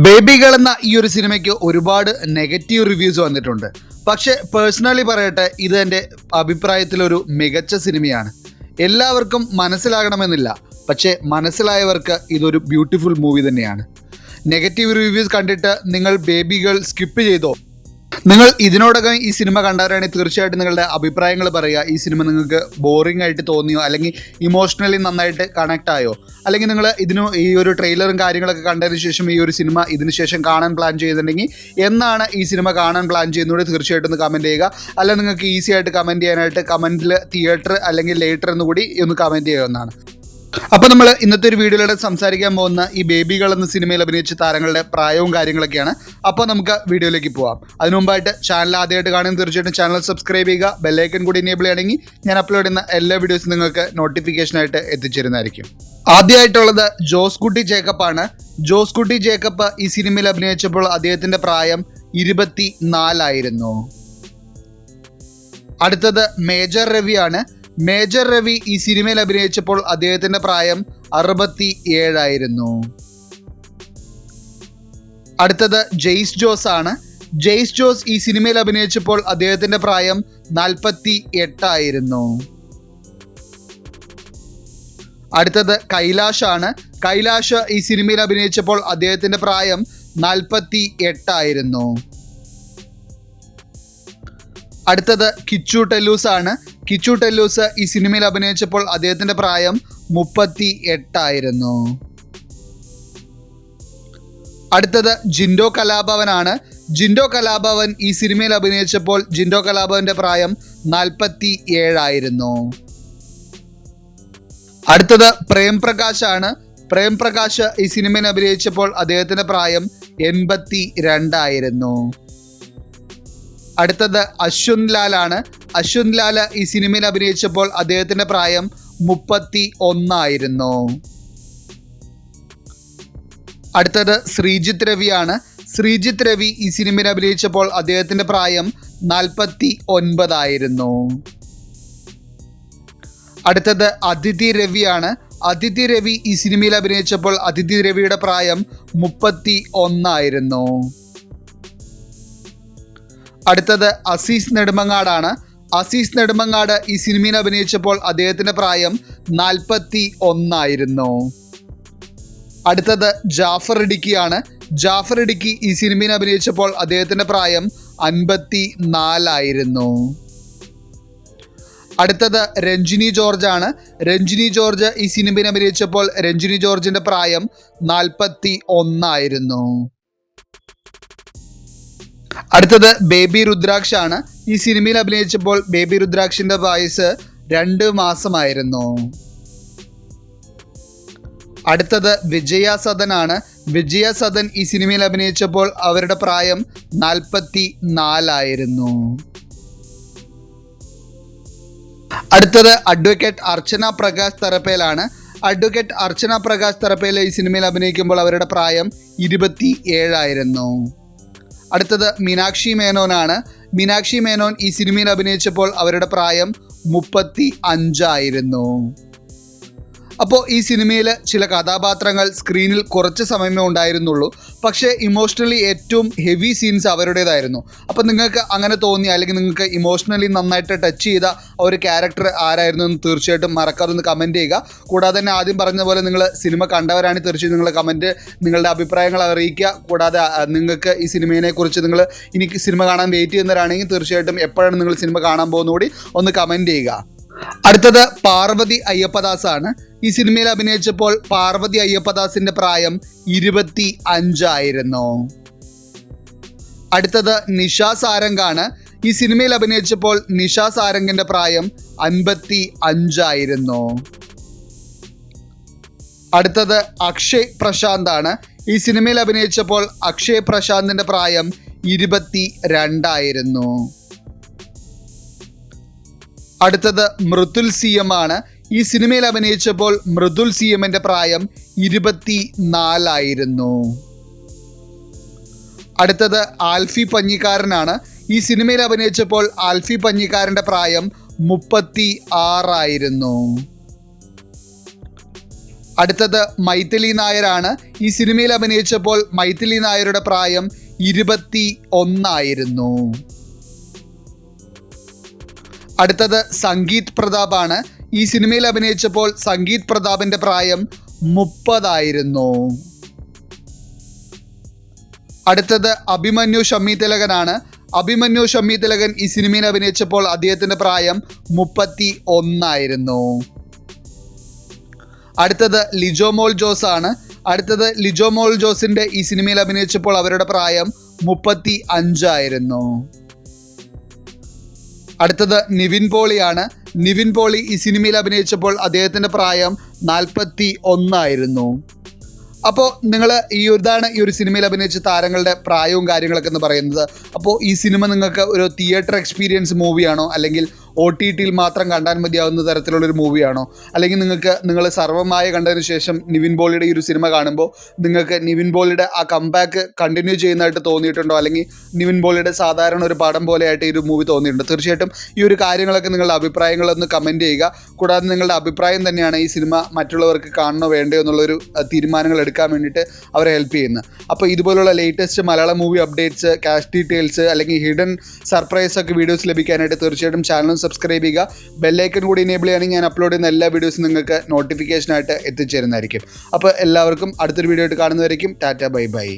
ബേബികൾ എന്ന ഈ ഒരു സിനിമയ്ക്ക് ഒരുപാട് നെഗറ്റീവ് റിവ്യൂസ് വന്നിട്ടുണ്ട്. പക്ഷേ പേഴ്സണലി പറയട്ടെ, ഇത് എൻ്റെ അഭിപ്രായത്തിലൊരു മികച്ച സിനിമയാണ്. എല്ലാവർക്കും മനസ്സിലാകണമെന്നില്ല, പക്ഷേ മനസ്സിലായവർക്ക് ഇതൊരു ബ്യൂട്ടിഫുൾ മൂവി തന്നെയാണ്. നെഗറ്റീവ് റിവ്യൂസ് കണ്ടിട്ട് നിങ്ങൾ ബേബികൾ സ്കിപ്പ് ചെയ്തോ? നിങ്ങൾ ഇതിനോടകം ഈ സിനിമ കണ്ടവരാണെങ്കിൽ തീർച്ചയായിട്ടും നിങ്ങളുടെ അഭിപ്രായങ്ങൾ പറയുക. ഈ സിനിമ നിങ്ങൾക്ക് ബോറിംഗ് ആയിട്ട് തോന്നിയോ, അല്ലെങ്കിൽ ഇമോഷണലി നന്നായിട്ട് കണക്ട് ആയോ, അല്ലെങ്കിൽ നിങ്ങൾ ഈ ഒരു ട്രെയിലറും കാര്യങ്ങളൊക്കെ കണ്ടതിന് ശേഷം ഈ ഒരു സിനിമ ഇതിന് ശേഷം കാണാൻ പ്ലാൻ ചെയ്തിട്ടുണ്ടെങ്കിൽ എന്നാണ് ഈ സിനിമ കാണാൻ പ്ലാൻ ചെയ്യുന്നതോടെ തീർച്ചയായിട്ടും ഒന്ന് കമൻറ്റ് ചെയ്യുക. അല്ല നിങ്ങൾക്ക് ഈസി ആയിട്ട് കമൻറ്റ് ചെയ്യാനായിട്ട് കമൻറ്റിൽ തിയേറ്റർ അല്ലെങ്കിൽ ലേറ്റർ എന്ന് കൂടി ഒന്ന് കമൻറ്റ് ചെയ്യാവുന്നതാണ്. അപ്പോൾ നമ്മൾ ഇന്നത്തെ ഒരു വീഡിയോയിലൂടെ സംസാരിക്കാൻ പോകുന്ന ഈ ബേബികൾ എന്ന സിനിമയിൽ അഭിനയിച്ച താരങ്ങളുടെ പ്രായവും കാര്യങ്ങളൊക്കെയാണ്. അപ്പോൾ നമുക്ക് വീഡിയോയിലേക്ക് പോകാം. അതിനു മുമ്പായിട്ട് ചാനൽ ആദ്യമായിട്ട് കാണുന്ന തീർച്ചയായിട്ടും ചാനൽ സബ്സ്ക്രൈബ് ചെയ്യുക. ബെല്ലൈക്കൺ കൂടി എനേബിൾ ചെയ്യണമെങ്കിൽ ഞാൻ അപ്ലോഡ് ചെയ്യുന്ന എല്ലാ വീഡിയോസും നിങ്ങൾക്ക് നോട്ടിഫിക്കേഷനായിട്ട് എത്തിച്ചേരുന്നതായിരിക്കും. ആദ്യമായിട്ടുള്ളത് ജോസ് കുട്ടി ജേക്കബ് ആണ്. ജോസ് കുട്ടി ജേക്കബ് ഈ സിനിമയിൽ അഭിനയിച്ചപ്പോൾ അദ്ദേഹത്തിൻ്റെ പ്രായം 24 അടുത്തത് മേജർ രവിയാണ്. മേജർ രവി ഈ സിനിമയിൽ അഭിനയിച്ചപ്പോൾ അദ്ദേഹത്തിന്റെ പ്രായം 67 അടുത്തത് ജെയ്സ് ജോസ് ആണ്. ജെയ്സ് ജോസ് ഈ സിനിമയിൽ അഭിനയിച്ചപ്പോൾ അദ്ദേഹത്തിന്റെ പ്രായം 48 അടുത്തത് കൈലാഷ് ആണ്. കൈലാഷ് ഈ സിനിമയിൽ അഭിനയിച്ചപ്പോൾ അദ്ദേഹത്തിന്റെ പ്രായം 48 അടുത്തത് കിച്ചു ടെല്ലൂസ് ആണ്. കിച്ചു ടെല്ലൂസ് ഈ സിനിമയിൽ അഭിനയിച്ചപ്പോൾ അദ്ദേഹത്തിന്റെ പ്രായം 38 അടുത്തത് ജിൻഡോ കലാഭവനാണ്. ജിൻഡോ കലാഭവൻ ഈ സിനിമയിൽ അഭിനയിച്ചപ്പോൾ ജിൻഡോ കലാഭവന്റെ പ്രായം 47 അടുത്തത് പ്രേം പ്രകാശ് ആണ്. പ്രേം പ്രകാശ് ഈ സിനിമയിൽ അഭിനയിച്ചപ്പോൾ അദ്ദേഹത്തിന്റെ പ്രായം 82 അടുത്തത് അശ്വന്ത് ലാൽ ആണ്. അശ്വന്ത് ലാൽ ഈ സിനിമയിൽ അഭിനയിച്ചപ്പോൾ അദ്ദേഹത്തിന്റെ പ്രായം 31 അടുത്തത് ശ്രീജിത്ത് രവിയാണ്. ശ്രീജിത്ത് രവി ഈ സിനിമയിൽ അഭിനയിച്ചപ്പോൾ അദ്ദേഹത്തിന്റെ പ്രായം 49 അടുത്തത് അദിതി രവിയാണ്. അദിതി രവി ഈ സിനിമയിൽ അഭിനയിച്ചപ്പോൾ അദിതി രവിയുടെ പ്രായം 31 അടുത്തത് അസീസ് നെടുമങ്ങാടാണ്. അസീസ് നെടുമങ്ങാട് ഈ സിനിമയിൽ അഭിനയിച്ചപ്പോൾ അദ്ദേഹത്തിന്റെ പ്രായം 41 അടുത്തത് ജാഫർ ഇടുക്കിയാണ്. ജാഫർ ഇടുക്കി ഈ സിനിമയിൽ അഭിനയിച്ചപ്പോൾ അദ്ദേഹത്തിന്റെ പ്രായം 54 അടുത്തത് രഞ്ജിനി ജോർജ് ആണ്. രഞ്ജിനി ജോർജ് ഈ സിനിമയിൽ അഭിനയിച്ചപ്പോൾ രഞ്ജിനി ജോർജിന്റെ പ്രായം 41 അടുത്തത് ബേബി രുദ്രാക്ഷ് ആണ്. ഈ സിനിമയിൽ അഭിനയിച്ചപ്പോൾ ബേബി രുദ്രാക്ഷിന്റെ വയസ്സ് 2 മാസമായിരുന്നു. അടുത്തത് വിജയ സദൻ ആണ്. വിജയ സദൻ ഈ സിനിമയിൽ അഭിനയിച്ചപ്പോൾ അവരുടെ പ്രായം 44 അടുത്തത് അഡ്വക്കേറ്റ് അർച്ചന പ്രകാശ് തറപ്പേലാണ്. അഡ്വക്കേറ്റ് അർച്ചന പ്രകാശ് തറപ്പേൽ ഈ സിനിമയിൽ അഭിനയിക്കുമ്പോൾ അവരുടെ പ്രായം 27 അടുത്തത് മീനാക്ഷി മേനോനാണ്. മീനാക്ഷി മേനോൻ ഈ സിനിമയിൽ അഭിനയിച്ചപ്പോൾ അവരുടെ പ്രായം 35 അപ്പോൾ ഈ സിനിമയിൽ ചില കഥാപാത്രങ്ങൾ സ്ക്രീനിൽ കുറച്ച് സമയമേ ഉണ്ടായിരുന്നുള്ളൂ, പക്ഷേ ഇമോഷണലി ഏറ്റവും ഹെവി സീൻസ് അവരുടേതായിരുന്നു. അപ്പോൾ നിങ്ങൾക്ക് അങ്ങനെ തോന്നി, അല്ലെങ്കിൽ നിങ്ങൾക്ക് ഇമോഷണലി നന്നായിട്ട് ടച്ച് ചെയ്ത ഒരു ക്യാരക്ടർ ആരായിരുന്നു എന്ന് തീർച്ചയായിട്ടും മറക്കാതെ ഒന്ന് കമൻറ്റ് ചെയ്യുക. കൂടാതെ തന്നെ ആദ്യം പറഞ്ഞ പോലെ നിങ്ങൾ സിനിമ കണ്ടവരാണെങ്കിൽ തീർച്ചയായും നിങ്ങൾ നിങ്ങളുടെ അഭിപ്രായങ്ങൾ അറിയിക്കുക. കൂടാതെ നിങ്ങൾക്ക് ഈ സിനിമയെക്കുറിച്ച് നിങ്ങൾ ഇനി സിനിമ കാണാൻ വെയിറ്റ് ചെയ്യുന്നവരാണെങ്കിൽ തീർച്ചയായിട്ടും എപ്പോഴാണ് നിങ്ങൾ സിനിമ കാണാൻ പോകുന്നതുകൂടി ഒന്ന് കമൻറ്റ് ചെയ്യുക. അടുത്തത് പാർവതി അയ്യപ്പദാസ് ആണ്. ഈ സിനിമയിൽ അഭിനയിച്ചപ്പോൾ പാർവതി അയ്യപ്പദാസിന്റെ പ്രായം 25 അടുത്തത് നിഷ സാരംഗാണ്. ഈ സിനിമയിൽ അഭിനയിച്ചപ്പോൾ നിഷ സാരംഗിന്റെ പ്രായം 55 അടുത്തത് അക്ഷയ് പ്രശാന്ത് ആണ്. ഈ സിനിമയിൽ അഭിനയിച്ചപ്പോൾ അക്ഷയ് പ്രശാന്തിന്റെ പ്രായം 22 അടുത്തത് മൃദുൽ CM ആണ്. ഈ സിനിമയിൽ അഭിനയിച്ചപ്പോൾ മൃദുൽ CMന്റെ പ്രായം 24 അടുത്തത് ആൽഫി പഞ്ഞിക്കാരനാണ്. ഈ സിനിമയിൽ അഭിനയിച്ചപ്പോൾ ആൽഫി പഞ്ഞിക്കാരൻ്റെ പ്രായം 36 അടുത്തത് മൈഥിലി നായരാണ്. ഈ സിനിമയിൽ അഭിനയിച്ചപ്പോൾ മൈഥിലി നായരുടെ പ്രായം 21 അടുത്തത് സംഗീത് പ്രതാപാണ്. ഈ സിനിമയിൽ അഭിനയിച്ചപ്പോൾ സംഗീത് പ്രതാപിന്റെ പ്രായം 30 അടുത്തത് അഭിമന്യു ഷമ്മി തിലകനാണ്. അഭിമന്യു ഷമ്മി തിലകൻ ഈ സിനിമയിൽ അഭിനയിച്ചപ്പോൾ അദ്ദേഹത്തിന്റെ പ്രായം 31 അടുത്തത് ലിജോമോൾ ജോസ് ആണ്. അടുത്തത് ലിജോമോൾ ജോസിന്റെ ഈ സിനിമയിൽ അഭിനയിച്ചപ്പോൾ അവരുടെ പ്രായം 35 അടുത്തത് നിവിൻ പോളിയാണ്. നിവിൻ പോളി ഈ സിനിമയിൽ അഭിനയിച്ചപ്പോൾ അദ്ദേഹത്തിന്റെ പ്രായം 41 അപ്പോൾ നിങ്ങൾ ഇതാണ് ഈ ഒരു സിനിമയിൽ അഭിനയിച്ച താരങ്ങളുടെ പ്രായവും കാര്യങ്ങളൊക്കെ എന്ന് പറയുന്നത്. അപ്പോൾ ഈ സിനിമ നിങ്ങൾക്ക് ഒരു തിയേറ്റർ എക്സ്പീരിയൻസ് മൂവിയാണോ, അല്ലെങ്കിൽ OTTയിൽ മാത്രം കണ്ടാൽ മതിയാവുന്ന തരത്തിലുള്ളൊരു മൂവിയാണോ, അല്ലെങ്കിൽ നിങ്ങൾ സർവ്വമായ കണ്ടതിന് ശേഷം നിവിൻ പോളിയുടെ ഈ ഒരു സിനിമ കാണുമ്പോൾ നിങ്ങൾക്ക് നിവിൻ പോളിയുടെ ആ കംബാക്ക് കണ്ടിന്യൂ ചെയ്യുന്നതായിട്ട് തോന്നിയിട്ടുണ്ടോ, അല്ലെങ്കിൽ നിവിൻ പോളിയുടെ സാധാരണ ഒരു പടം പോലെയായിട്ട് ഈ ഒരു മൂവി തോന്നിയിട്ടുണ്ടോ? തീർച്ചയായിട്ടും ഈ ഒരു കാര്യങ്ങളൊക്കെ നിങ്ങളുടെ അഭിപ്രായങ്ങളൊന്ന് കമൻറ്റ് ചെയ്യുക. കൂടാതെ നിങ്ങളുടെ അഭിപ്രായം തന്നെയാണ് ഈ സിനിമ മറ്റുള്ളവർക്ക് കാണണോ വേണ്ടയോ എന്നുള്ളൊരു തീരുമാനങ്ങൾ എടുക്കാൻ വേണ്ടിയിട്ട് അവരെ ഹെൽപ്പ് ചെയ്യുന്നത്. അപ്പോൾ ഇതുപോലുള്ള latest Malayalam movie updates, cast details അല്ലെങ്കിൽ ഹിഡൻ സർപ്രൈസ് ഒക്കെ വീഡിയോസ് ലഭിക്കാനായിട്ട് തീർച്ചയായിട്ടും ചാനൽ സബ്സ്ക്രൈബ് ചെയ്യുക. ബെല്ലൈക്കൺ കൂടി എനേബിൾ ചെയ്യുകയാണെങ്കിൽ ഞാൻ അപ്ലോഡ് ചെയ്യുന്ന എല്ലാ വീഡിയോസും നിങ്ങൾക്ക് നോട്ടിഫിക്കേഷനായിട്ട് എത്തിച്ചേരുന്നതായിരിക്കും. അപ്പോൾ എല്ലാവർക്കും അടുത്തൊരു വീഡിയോ ആയിട്ട് കാണുന്നതായിരിക്കും. Tata bye bye.